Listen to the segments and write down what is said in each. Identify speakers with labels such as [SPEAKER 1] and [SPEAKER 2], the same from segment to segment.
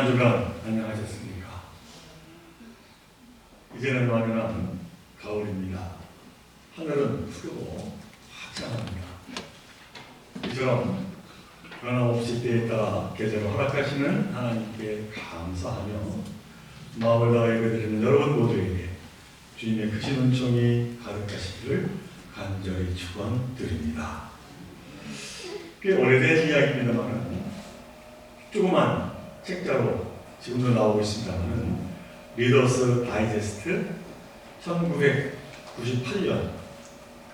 [SPEAKER 1] 주간 안녕하셨습니까? 이제는 완연한 가을입니다. 하늘은 푸르고 화창합니다. 이처럼 변함없이 때에 따라 계절을 허락하시는 하나님께 감사하며 마음을 다해 예배드리는 여러분 모두에게 주님의 크신 은총이 가득하시기를 간절히 축원드립니다. 꽤 오래된 이야기입니다만 조그만 책자로 지금도 나오고 있습니다만 리더스 다이제스트 1998년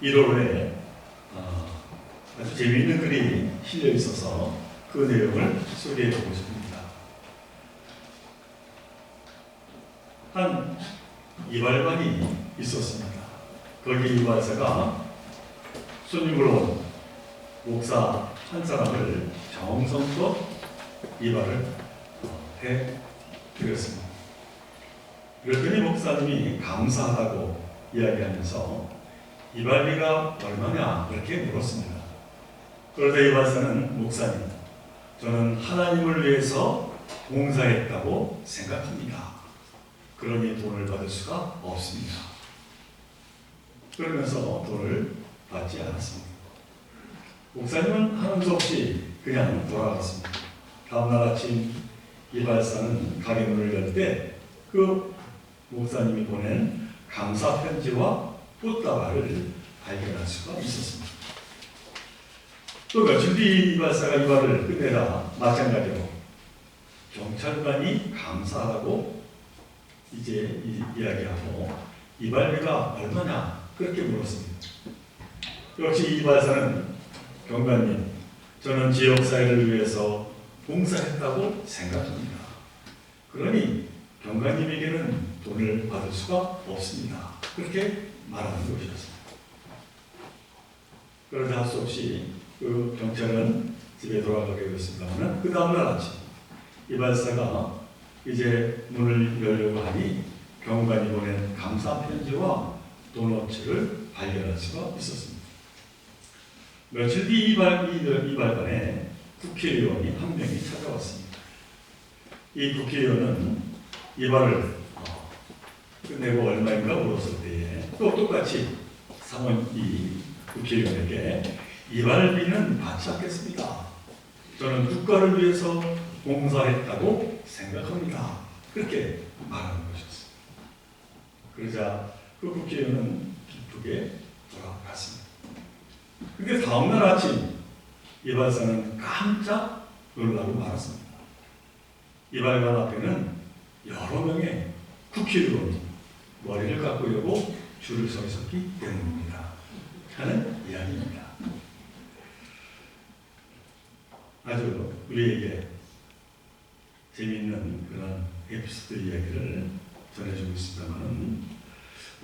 [SPEAKER 1] 1월에 아주 재미있는 글이 실려 있어서 그 내용을 소개해 보고 싶습니다. 한 이발관이 있었습니다. 거기 이발사가 손님으로 온 목사 한 사람을 정성껏 이발을 해드렸습니다. 그랬더니 목사님이 감사하다고 이야기하면서 이발비가 얼마냐 이렇게 물었습니다. 그러자 이발사는 목사님, 저는 하나님을 위해서 봉사했다고 생각합니다. 그러니 돈을 받을 수가 없습니다. 그러면서 돈을 받지 않았습니다. 목사님은 하는 수 없이 그냥 돌아갔습니다. 다음날 아침 이발사는 가게 문을 열 때 그 목사님이 보낸 감사 편지와 꽃다발을 발견할 수가 있었습니다. 또 며칠 뒤 이발사가 이발을 끝내다 마찬가지로 경찰관이 감사하다고 이제 이야기하고 이발비가 얼마냐 그렇게 물었습니다. 역시 이발사는 경관님, 저는 지역사회를 위해서 봉사했다고 생각합니다. 그러니 경관님에게는 돈을 받을 수가 없습니다. 그렇게 말하는 것이었습니다. 그러자 할 수 없이 그 경찰은 집에 돌아가게 됐습니다만 그 다음날 아침 이발사가 이제 문을 열려고 하니 경관이 보낸 감사 편지와 도너츠를 발견할 수가 있었습니다. 며칠 뒤 이발관에 국회의원이 한 명이 찾아왔습니다. 이 국회의원은 이발을 끝내고 얼마인가 물었을 때에 또 똑같이 상원이 국회의원에게 이발비는 받지 않겠습니다. 저는 국가를 위해서 봉사했다고 생각합니다. 그렇게 말하는 것이었습니다. 그러자 그 국회의원은 기쁘게 돌아갔습니다. 그런데 다음날 아침 이발사는 깜짝 놀라고 말았습니다. 이발관 앞에는 여러 명의 국회의원이 머리를 깎으려고 줄을 서 있었기 때문입니다. 하는 이야기입니다. 아주 우리에게 재미있는 그런 에피소드 이야기를 전해주고 있습니다만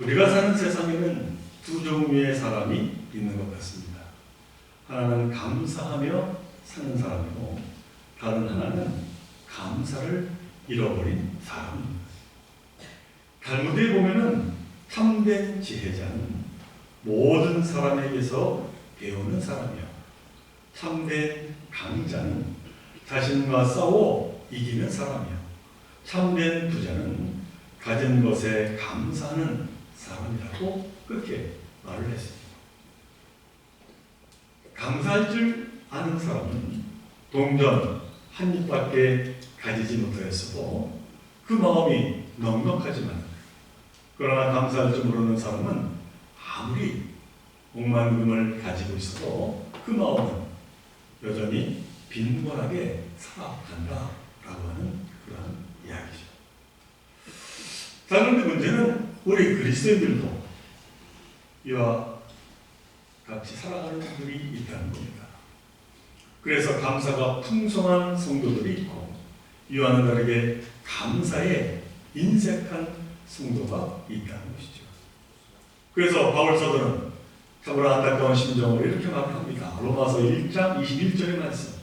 [SPEAKER 1] 우리가 사는 세상에는 두 종류의 사람이 있는 것 같습니다. 하나는 감사하며 사는 사람이고 다른 하나는 감사를 잃어버린 사람입니다. 탈무드에 보면은 참된 지혜자는 모든 사람에게서 배우는 사람이요, 참된 강자는 자신과 싸워 이기는 사람이요, 참된 부자는 가진 것에 감사하는 사람이라고 그렇게 말을 했습니다. 감사할 줄 아는 사람은 동전 한 입밖에 가지지 못하였어도 그 마음이 넉넉하지만, 그러나 감사할 줄 모르는 사람은 아무리 억만 금을 가지고 있어도 그 마음은 여전히 빈곤하게 살아간다라고 하는 그런 이야기죠. 자, 그런데 문제는 우리 그리스도인들도 이와 같이 살아가는 분들이 있다는 겁니다. 그래서 감사가 풍성한 성도들이 있고 이와는 다르게 감사에 인색한 성도가 있다는 것이죠. 그래서 바울 사도는 참으로 안타까운 심정으로 이렇게 말합니다. 로마서 1장 21절의 말씀.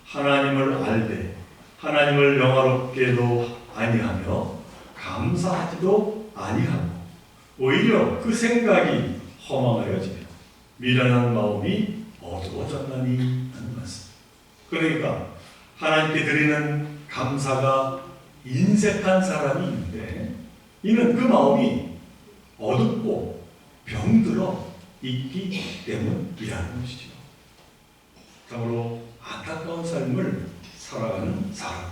[SPEAKER 1] 하나님을 알되 하나님을 영화롭게도 아니하며 감사하지도 아니하고 오히려 그 생각이 허망하여지며 미련한 마음이 어두워졌나니 하는 말씀. 그러니까 하나님께 드리는 감사가 인색한 사람이 있는데 이는 그 마음이 어둡고 병들어 있기 때문이라는 것이죠. 참으로 안타까운 삶을 살아가는 사람.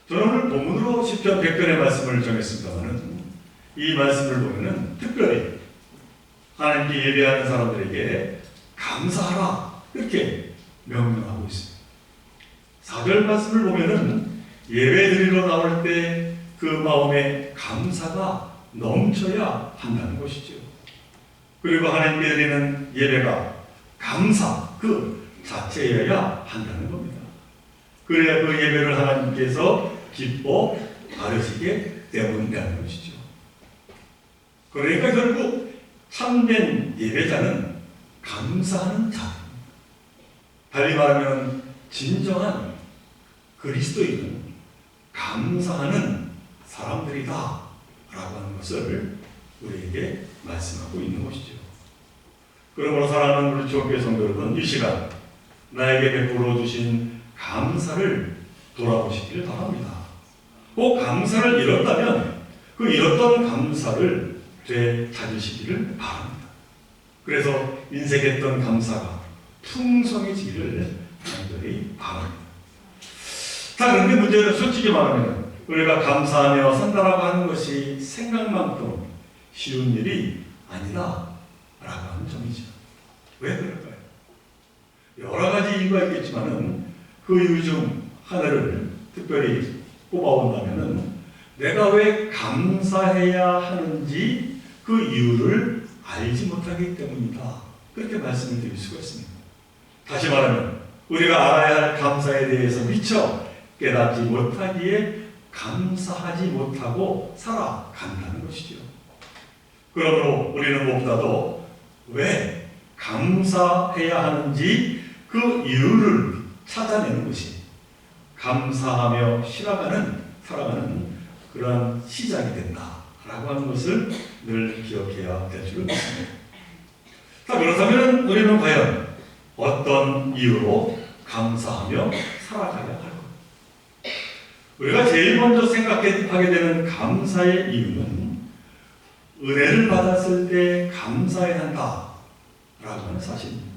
[SPEAKER 1] 저는 오늘 본문으로 시편 100편의 말씀을 정했습니다만 이 말씀을 보면은 특별히 하나님께 예배하는 사람들에게 감사하라 이렇게 명령하고 있습니다. 4절 말씀을 보면은 예배 드리러 나올 때 그 마음에 감사가 넘쳐야 한다는 것이죠. 그리고 하나님께 드리는 예배가 감사 그 자체여야 한다는 겁니다. 그래야 그 예배를 하나님께서 기뻐 받으시기 때문이라는 것이죠. 그러니까 결국 참된 예배자는 감사하는 자입니다. 달리 말하면 진정한 그리스도인은 감사하는 사람들이다 라고 하는 것을 우리에게 말씀하고 있는 것이죠. 그러므로 사랑하는 우리 주교회 성도 여러분, 이 시간 나에게 베풀어 주신 감사를 돌아보시기를 바랍니다. 꼭 감사를 잃었다면 그 잃었던 감사를 되찾으시기를 바랍니다. 그래서 인색했던 감사가 풍성해지기를 간절히 바랍니다. 자, 그런데 문제는 솔직히 말하면 우리가 감사하며 산다라고 하는 것이 생각만큼 쉬운 일이 아니다 라고 하는 점이죠. 왜 그럴까요? 여러 가지 이유가 있겠지만은 그 이유 중 하나를 특별히 꼽아본다면은 내가 왜 감사해야 하는지 그 이유를 알지 못하기 때문이다. 그렇게 말씀을 드릴 수가 있습니다. 다시 말하면 우리가 알아야 할 감사에 대해서 미처 깨닫지 못하기에 감사하지 못하고 살아간다는 것이죠. 그러므로 우리는 무엇보다도 왜 감사해야 하는지 그 이유를 찾아내는 것이 감사하며 살아가는 그러한 시작이 된다라고 하는 것을 늘 기억해야 될 줄 믿습니다. 자, 그렇다면 우리는 과연 어떤 이유로 감사하며 살아가야 할까? 우리가 제일 먼저 생각하게 되는 감사의 이유는 은혜를 받았을 때 감사해야 한다라고 하는 사실입니다.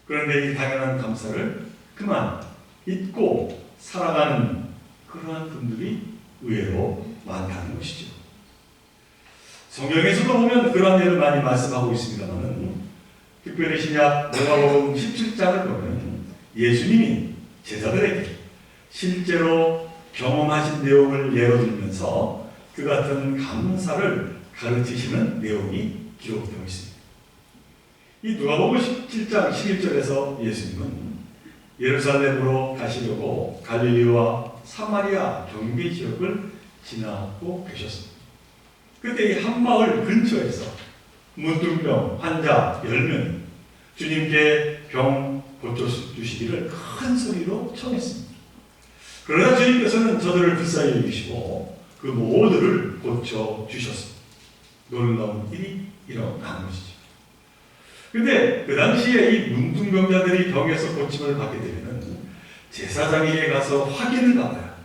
[SPEAKER 1] 그런데 이 당연한 감사를 그만 잊고 살아가는 그러한 분들이 의외로 많다는 것이죠. 성경에서도 보면 그러한 일을 많이 말씀하고 있습니다만 특별히 신약 누가복음 17장을 보면 예수님이 제자들에게 실제로 경험하신 내용을 예로 들면서 그 같은 감사를 가르치시는 내용이 기록되어 있습니다. 이 누가복음 17장 11절에서 예수님은 예루살렘으로 가시려고 갈릴리와 사마리아 경계 지역을 지나고 계셨습니다. 그때 이 한 마을 근처에서 문둥병 환자 10명이 주님께 병 고쳐주시기를 큰 소리로 청했습니다. 그러나 주님께서는 저들을 불쌍히 여기시고 그 모두를 고쳐주셨습니다. 놀라운 일이 일어난 것이죠. 그런데 그 당시에 이 문둥병자들이 병에서 고침을 받게 되면 제사장에게 가서 확인을 받아야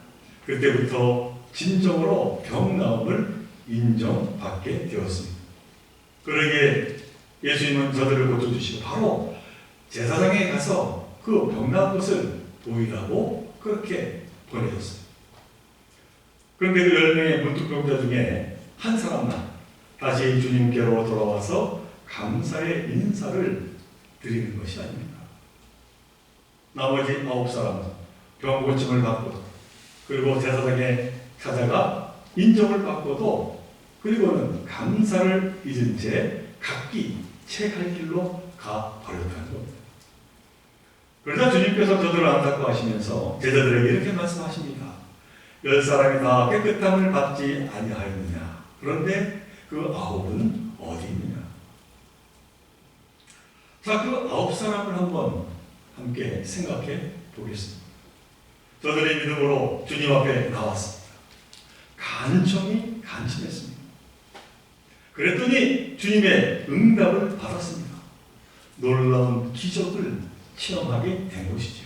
[SPEAKER 1] 그때부터 진정으로 병 나음을 인정받게 되었습니다. 그러기에 예수님은 저들을 고쳐주시고 바로 제사장에 가서 그 병난 것을 보이라고 그렇게 보내셨습니다. 그런데 그 10명의 문둥병자 중에 한 사람만 다시 주님께로 돌아와서 감사의 인사를 드리는 것이 아닙니다. 나머지 9사람은 병 고침을 받고 그리고 제사장에 찾아가 인정을 받고도 그리고는 감사를 잊은 채 각기 제 갈 길로 가 버렸다는 겁니다. 그러자 주님께서 저들을 안타까워하시면서 제자들에게 이렇게 말씀하십니다. 10사람이 다 깨끗함을 받지 아니하였느냐? 그런데 그 9은 어디 있느냐? 자, 그 9사람을 한번 함께 생각해 보겠습니다. 저들의 믿음으로 주님 앞에 나왔습니다. 간청했습니다. 그랬더니 주님의 응답을 받았습니다. 놀라운 기적을 체험하게 된 것이죠.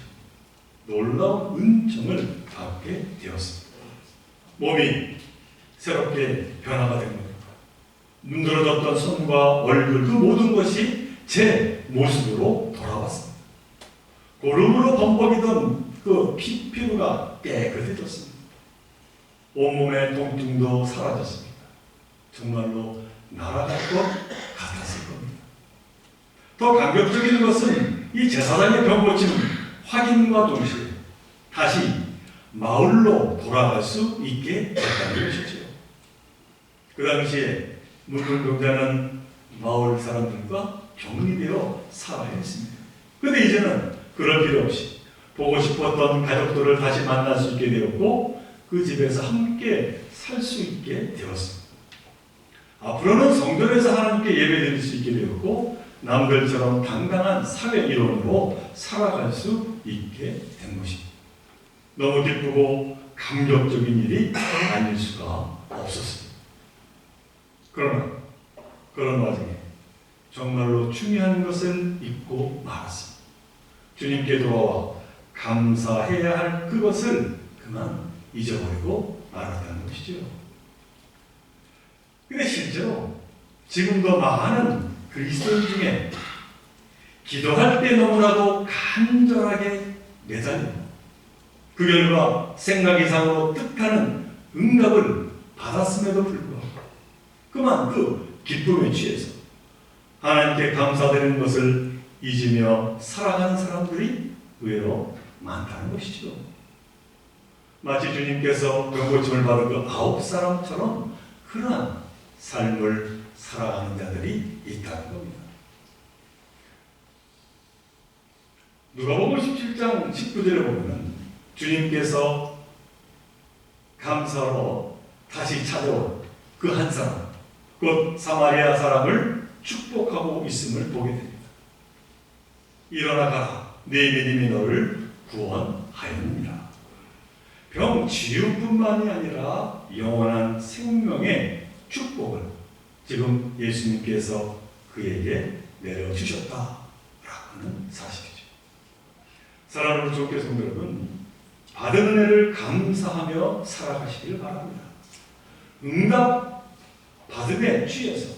[SPEAKER 1] 놀라운 은총을 받게 되었습니다. 몸이 새롭게 변화가 된 겁니다. 문드러졌던 손과 얼굴 그 모든 것이 제 모습으로 돌아왔습니다. 고름으로 범벅이던 그 피부가 깨끗해졌습니다. 온몸의 통증도 사라졌습니다. 정말로 날아갈 것 같았을 겁니다. 더 감격적인 것은 이 제사장의 병고침 확인과 동시에 다시 마을로 돌아갈 수 있게 됐다는 것이죠. 그 당시에 문둥병자는 마을 사람들과 격리되어 살아야 했습니다. 그런데 이제는 그럴 필요 없이 보고 싶었던 가족들을 다시 만날 수 있게 되었고 그 집에서 함께 살 수 있게 되었습니다. 앞으로는 성전에서 하나님께 예배드릴 수 있게 되었고 남들처럼 당당한 사회 일원으로 살아갈 수 있게 된 것입니다. 너무 기쁘고 감격적인 일이 아닐 수가 없었습니다. 그러나 그런 와중에 정말로 중요한 것을 잊고 말았습니다. 주님께 돌아와 감사해야 할 그것을 그만 잊어버리고 말았다는 것이죠. 근데 실제로 지금도 많은 그리스도인 중에 기도할 때 너무나도 간절하게 매달립니다. 그 결과 생각 이상으로 뜻하는 응답을 받았음에도 불구하고 그만 그 기쁨에 취해서 하나님께 감사드리는 것을 잊으며 살아가는 사람들이 의외로 많다는 것이죠. 마치 주님께서 병고침을 받은 그 9사람처럼 그러한 삶을 살아가는 자들이 있다는 겁니다. 누가복음 17장 19절에 보면 주님께서 감사로 다시 찾아온 그 한 사람, 곧 사마리아 사람을 축복하고 있음을 보게 됩니다. 일어나 가라, 내 믿음이 너를 구원하였느니라. 병 치유뿐만이 아니라 영원한 생명의 축복을 지금 예수님께서 그에게 내려주셨다라는 사실이죠. 사랑하는 주께 성도 여러분, 받은 은혜를 감사하며 살아가시길 바랍니다. 응답 받음에 취해서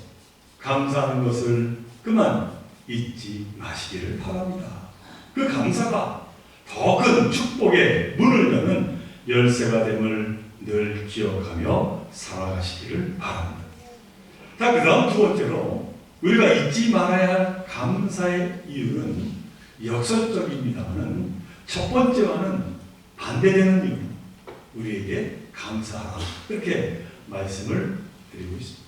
[SPEAKER 1] 감사하는 것을 그만 잊지 마시기를 바랍니다. 그 감사가 더 큰 축복의 문을 여는 열쇠가 됨을 늘 기억하며 살아가시기를 바랍니다. 자, 그 다음 두 번째로 우리가 잊지 말아야 할 감사의 이유는 역설적입니다만 첫 번째와는 반대되는 이유는 우리에게 감사하라, 이렇게 말씀을 드리고 있습니다.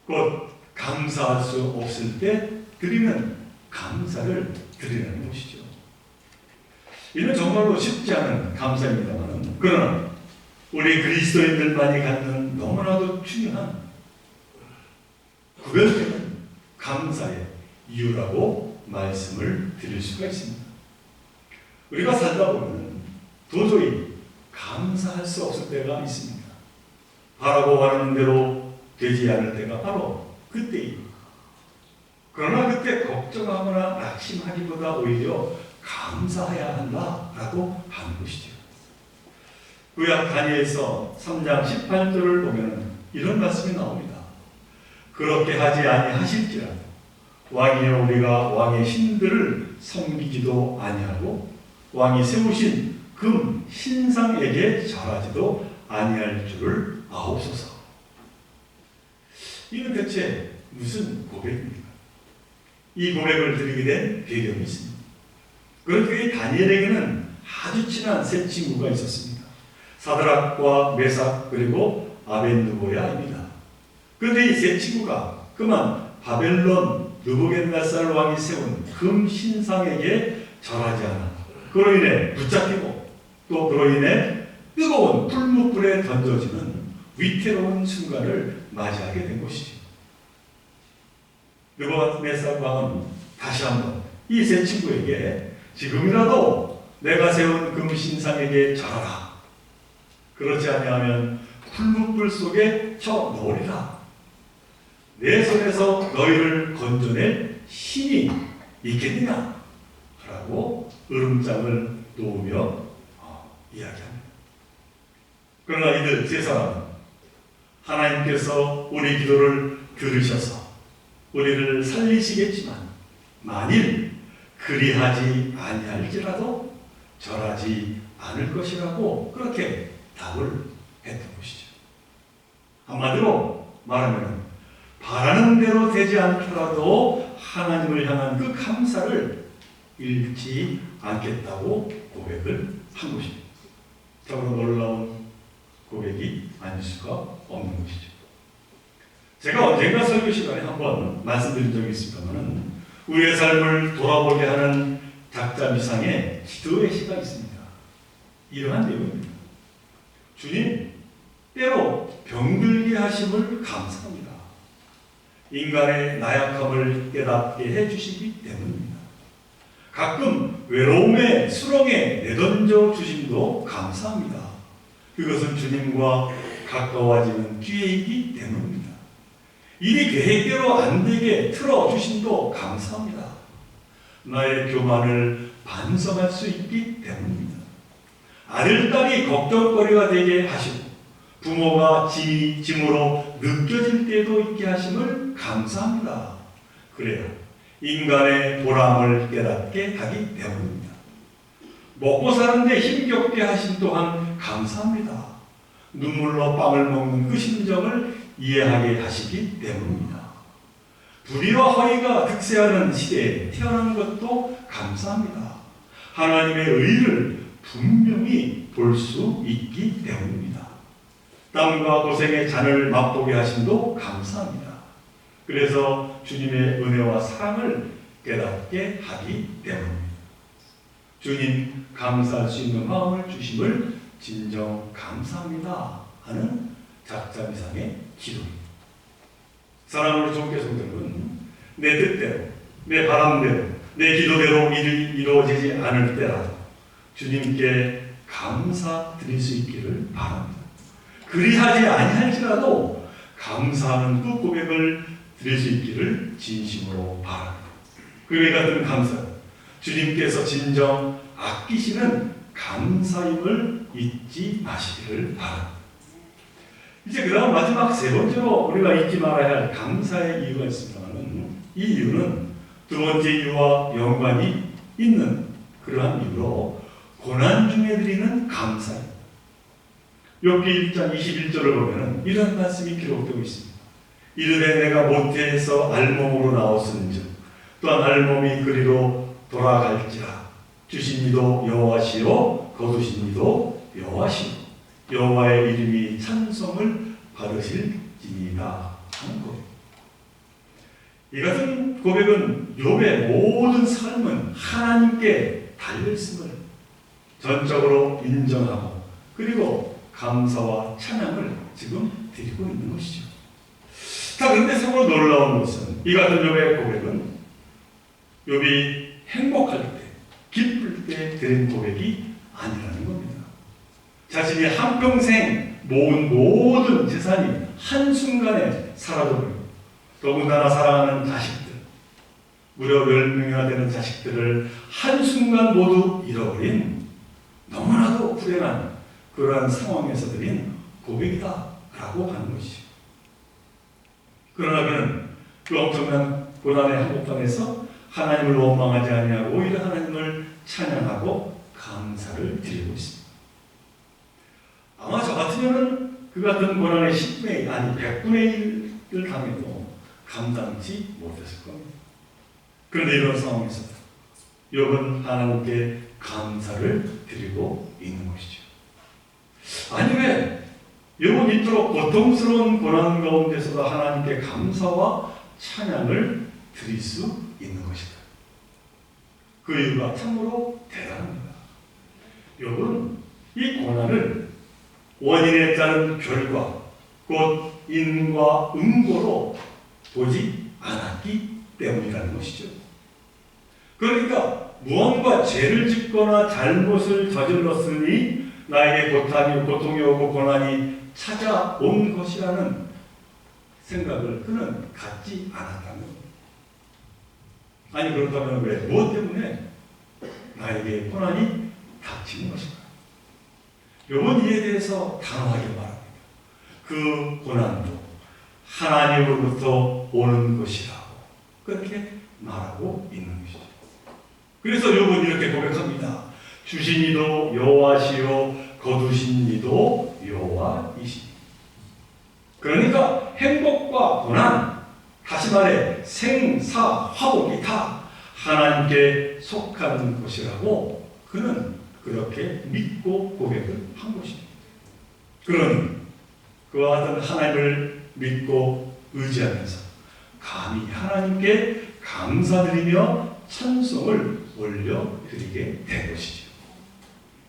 [SPEAKER 1] 곧 감사할 수 없을 때 드리는 감사를 드리는 것이죠. 이는 정말로 쉽지 않은 감사입니다만 그러나 우리 그리스도인들만이 갖는 너무나도 중요한 구별되는 감사의 이유라고 말씀을 드릴 수가 있습니다. 우리가 살다 보면 도저히 감사할 수 없을 때가 있습니다. 바라고 하는 대로 되지 않을 때가 바로 그때입니다. 그러나 그때 걱정하거나 낙심하기보다 오히려 감사해야 한다라고 하는 것이죠. 구약 다니엘서 3장 18절을 보면 이런 말씀이 나옵니다. 그렇게 하지 아니하실지라도 왕이여 우리가 왕의 신들을 섬기지도 아니하고 왕이 세우신 금 신상에게 절하지도 아니할 줄을 아옵소서. 이는 대체 무슨 고백입니까? 이 고백을 드리게 된 배경이 있습니다. 그런데 다니엘에게는 아주 친한 세 친구가 있었습니다. 사드락과 메삭 그리고 아벤느고야입니다. 그런데 이 세 친구가 그만 바벨론 느부갓네살 왕이 세운 금 신상에게 절하지 않아 그로 인해 붙잡히고 또 그로 인해 뜨거운 풀무불에 던져지는 위태로운 순간을 맞이하게 된 것이죠. 느부갓네살 왕은 다시 한번 이 세 친구에게 지금이라도 내가 세운 금 신상에게 절하라. 그렇지 아니하면 풀무불 속에 쳐 넣으리라. 내 손에서 너희를 건져낼 힘이 있겠느냐? 라고 으름장을 놓으며 이야기합니다. 그러나 이들 세 사람은 하나님께서 우리 기도를 들으셔서 우리를 살리시겠지만 만일 그리하지 아니할지라도 절하지 않을 것이라고 그렇게 답을 했던 것이죠. 한마디로 말하면 바라는 대로 되지 않더라도 하나님을 향한 그 감사를 잃지 않겠다고 고백을 한 것입니다. 참으로 놀라운 고백이 아닐 수가 없는 것이죠. 제가 언젠가 설교 시간에 한번 말씀드린 적이 있습니다만 우리의 삶을 돌아보게 하는 작자미상의 기도의 시가 있습니다. 이러한 내용입니다. 주님, 때로 병들게 하심을 감사합니다. 인간의 나약함을 깨닫게 해주시기 때문입니다. 가끔 외로움의 수렁에 내던져 주심도 감사합니다. 그것은 주님과 가까워지는 기회이기 때문입니다. 일이 계획대로 안 되게 틀어주심도 감사합니다. 나의 교만을 반성할 수 있기 때문입니다. 아들, 딸이 걱정거리가 되게 하시고 부모가 짐으로 느껴질 때도 있게 하심을 감사합니다. 그래야 인간의 보람을 깨닫게 하기 때문입니다. 먹고 사는데 힘겹게 하심 또한 감사합니다. 눈물로 빵을 먹는 그 심정을 이해하게 하시기 때문입니다. 불의와 허위가 득세하는 시대에 태어난 것도 감사합니다. 하나님의 의를 분명히 볼 수 있기 때문입니다. 땀과 고생의 잔을 맛보게 하심도 감사합니다. 그래서 주님의 은혜와 사랑을 깨닫게 하기 때문입니다. 주님, 감사할 수 있는 마음을 주심을 진정 감사합니다 하는 작자미상의 기도입니다. 사랑하는 종교 성도들은 내 뜻대로, 내 바람대로, 내 기도대로 일이 이루어지지 않을 때라도 주님께 감사드릴 수 있기를 바랍니다. 그리하지 아니할지라도 감사하는 그 고백을 드릴 수 있기를 진심으로 바랍니다. 그에 같은 감사, 주님께서 진정 아끼시는 감사임을 잊지 마시기를 바랍니다. 이제 그 다음 마지막 세 번째로 우리가 잊지 말아야 할 감사의 이유가 있습니다만 이 이유는 두 번째 이유와 연관이 있는 그러한 이유로 고난 중에 드리는 감사입니다. 욥기 1장 21절을 보면 이런 말씀이 기록되고 있습니다. 이르되 내가 모태에서 알몸으로 나왔은즉 또한 알몸이 그리로 돌아갈지라 주신 이도 여호와시요 거두신 이도 여호와시요 여호와의 이름이 찬송을 받으실지니라 하는 고백. 이 같은 고백은 욥의 모든 삶은 하나님께 달려있음을 전적으로 인정하고 그리고 감사와 찬양을 지금 드리고 있는 것이죠. 자, 그런데 참으로 놀라운 것은 이 같은 욥의 고백은 욥이 행복할 때, 기쁠 때 드린 고백이 아니라는 겁니다. 자신이 한평생 모은 모든 재산이 한순간에 사라져버리고 더군다나 사랑하는 자식들, 무려 10명이나 되는 자식들을 한순간 모두 잃어버린 너무나도 불행한 그러한 상황에서 드린 고백이다라고 하는 것이죠. 그러나 그는 그 엄청난 고난의 한복판에서 하나님을 원망하지 아니하고 오히려 하나님을 찬양하고 감사를 드리고 있습니다. 아마 저 같으면 그 같은 고난의 10분의 1 아니 100분의 1을 당해도 감당치 못했을 겁니다. 그런데 이런 상황에서 욥은 하나님께 감사를 드리고 있는 것이죠. 아니 왜 욥은 이토록 고통스러운 고난 가운데서도 하나님께 감사와 찬양을 드릴 수 있는 것일까? 그 이유가 참으로 대단합니다. 욥은 이 고난을 원인에 따른 결과, 곧 인과 응고로 보지 않았기 때문이라는 것이죠. 그러니까 무언가 죄를 짓거나 잘못을 저질렀으니 나에게 고통이 오고 고난이 찾아온 것이라는 생각을 그는 갖지 않았다는 겁니다. 아니 그렇다면 왜? 무엇 때문에? 나에게 고난이 닥치는 것인가? 욥은 이에 대해서 단호하게 말합니다. 그 고난도 하나님으로부터 오는 것이라고 그렇게 말하고 있는 것이죠. 그래서 욥은 이렇게 고백합니다. 주신 이도 여호와시요 거두신 이도 여호와이시니. 그러니까 행복과 고난, 다시 말해 생사 화복이 다 하나님께 속하는 것이라고 그는 그렇게 믿고 고백을 한 것입니다. 그러니 그와 같은 하나님을 믿고 의지하면서 감히 하나님께 감사드리며 찬송을 올려드리게 된 것이죠.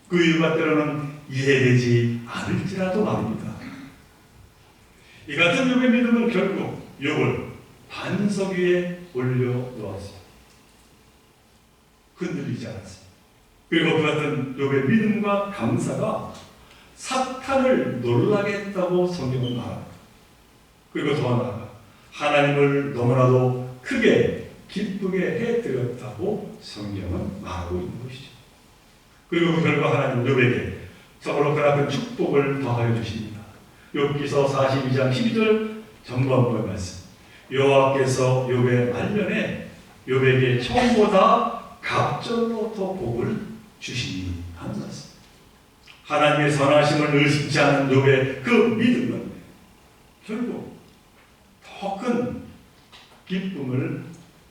[SPEAKER 1] 그 이유가 때로는 이해되지 않을지라도 말입니다. 이 같은 욥의 믿음은 결국 욥을 반석 위에 올려놓았습니다. 흔들리지 않았습니다. 그리고 그 같은 욥의 믿음과 감사가 사탄을 놀라게 했다고 성경은 말합니다. 그리고 더 나아가 하나님을 너무나도 크게 기쁘게 해드렸다고 성경은 말하고 있는 것이죠. 그리고 그 결과 하나님 욥에게 더불어 그나큰 축복을 더하여 주십니다. 욥기서 42장 12절 전반부의 말씀. 여호와께서 욥의 말년에 욥에게 처음보다 갑절로 더 복을 주시니 하는 말씀. 하나님의 선하심을 의심치 않은 욥의 그 믿음은 결국 더 큰 기쁨을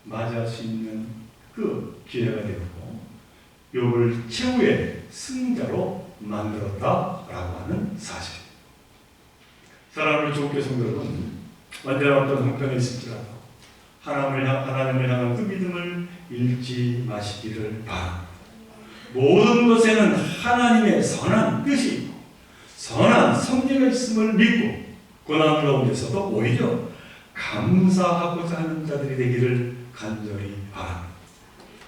[SPEAKER 1] 맞이할 수 있는 그 기회가 되었고 욥을 최후의 승자로 만들었다라고 하는 사실입니다. 사랑하는 주님께 성도 여러분, 언제나 어떤 형편에 있을지라도 하나님을 향한 그 믿음을 잃지 마시기를 바랍니다. 모든 것에는 하나님의 선한 뜻이 있고 선한 섭리가 있음을 믿고 고난 가운데서도 오히려 감사하고자 하는 자들이 되기를 간절히 바랍니다.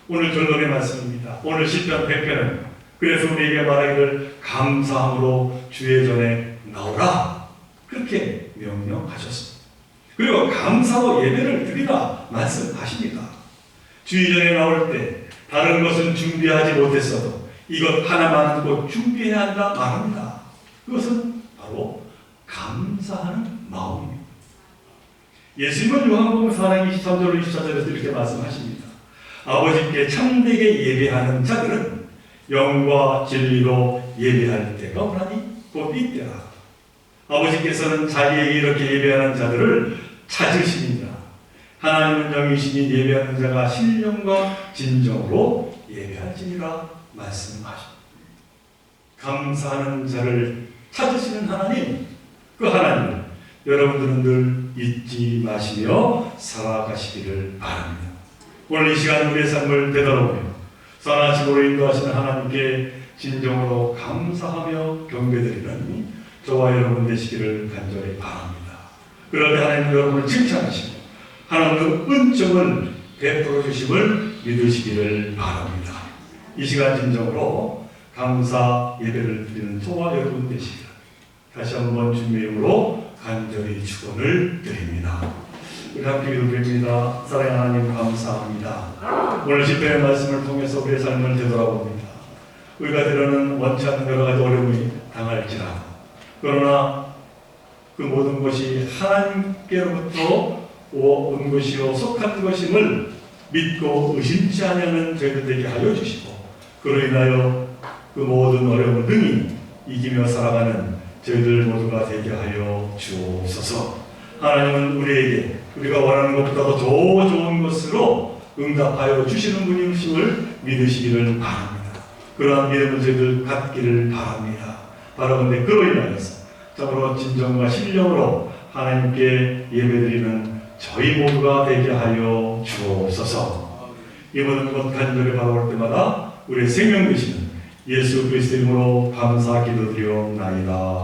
[SPEAKER 1] 오늘 결론의 말씀입니다. 오늘 시편 100편은 그래서 우리에게 말하기를 감사함으로 주의 전에 나오라 그렇게 명령하셨습니다. 그리고 감사로 예배를 드리라 말씀하십니다. 주의 전에 나올 때 다른 것은 준비하지 못했어도 이것 하나만은 꼭 준비해야 한다 말합니다. 그것은 바로 감사하는 마음입니다. 예수님은 요한복음 4장 23절 24절에서 이렇게 말씀하십니다. 아버지께 참되게 예배하는 자들은 영과 진리로 예배할 때가 오나니 곧 이때라. 아버지께서는 자기에게 이렇게 예배하는 자들을 찾으십니다. 하나님은 영이시니 예배하는 자가 신령과 진정으로 예배할지니라 말씀하십니다. 감사하는 자를 찾으시는 하나님, 그 하나님을 여러분들은 늘 잊지 마시며 살아가시기를 바랍니다. 오늘 이 시간 우리의 삶을 되돌아보며 선하심으로 인도하시는 하나님께 진정으로 감사하며 경배드리는 저와 여러분 되시기를 간절히 바랍니다. 그럴 때 하나님은 여러분을 칭찬하시고 하나님의 은총을 베풀어 주심을 믿으시기를 바랍니다. 이 시간 진정으로 감사 예배를 드리는 저와 여러분 되시기를 다시 한번 주님의 이름으로 간절히 축원을 드립니다. 우리 함께 기도드립니다. 사랑하는 하나님 감사합니다. 오늘 시편의 말씀을 통해서 우리의 삶을 되돌아봅니다. 우리가 때로는 원치 않는 여러 가지 어려움이 당할지라도 그러나 그 모든 것이 하나님께로부터 온 것이요 속한 것임을 믿고 의심치 않는 저희들 되게 하여 주시고 그로 인하여 그 모든 어려움을 능히 이기며 살아가는 저희들 모두가 되게 하여 주옵소서. 하나님은 우리에게 우리가 원하는 것보다도 더 좋은 것으로 응답하여 주시는 분이심을 믿으시기를 바랍니다. 그러한 믿음을 저희들 갖기를 바랍니다. 바라건대 그로 인하여서 참으로 진정과 신령으로 하나님께 예배드리는 저희 모두가 되게 하여 주옵소서. 이 모든 것 간절히 바라볼 때마다 우리의 생명 되시는 예수 그리스도 이름으로 감사 기도드리옵나이다.